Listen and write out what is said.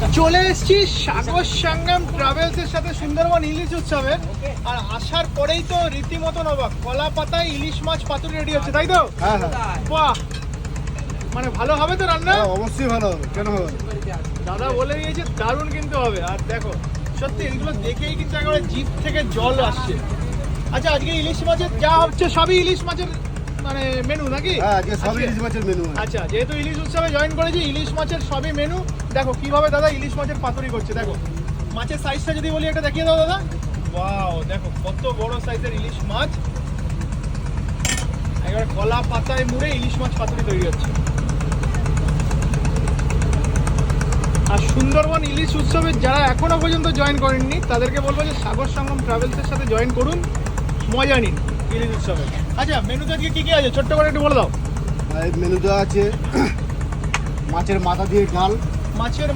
চলে এসেছি সাগর সঙ্গম ট্রাভেলস এর সাথে সুন্দরবন ইলিশ উৎসবে। আর আসার পরেই তো রীতিমতন অবাক, কলা পাতায় ইলিশ মাছ পাতুরি রেডি হচ্ছে, তাই তো? হ্যাঁ হ্যাঁ, বাহ, মানে ভালো হবে তো রান্না? অবশ্যই ভালো হবে, কেন হবে? দাদা বলে দিয়েছে দারুণ কিন্তু হবে। আর দেখো সত্যি এগুলো দেখেই কিন্তু একেবারে জিভ থেকে জল আসছে। আচ্ছা, আজকে ইলিশ মাছের যা হচ্ছে সবই ইলিশ মাছের মানে মেনু নাকি? হ্যাঁ, আজকে সব ইলিশ মাছের মেনু। আচ্ছা, যেহেতু ইলিশ উৎসবে জয়েন করেছি, ইলিশ মাছের সবই মেনু। দেখো কিভাবে দাদা ইলিশ মাছের পাতুরি করছে। দেখো মাছের সাইজটা যদি বলি একটা দেখিয়ে দাও দাদা। ওয়াও, দেখো কত বড় সাইজের ইলিশ মাছ। এবার কলা পাতায় মুড়ে ইলিশ মাছ পাতুরি তৈরি হচ্ছে। আর সুন্দরবন ইলিশ উৎসবে যারা এখনো পর্যন্ত জয়েন করেননি তাদেরকে বলবো যে সাগর সঙ্গম ট্রাভেলসের সাথে জয়েন করুন, মজা নিন ইলিশ উৎসবে। আচ্ছা, মেনুতে আজকে কি কি আছে ছোট্ট করে একটু বলে দাও। আর এই মেনুতে আছে মাছের মাথা দিয়ে ডাল, মাছের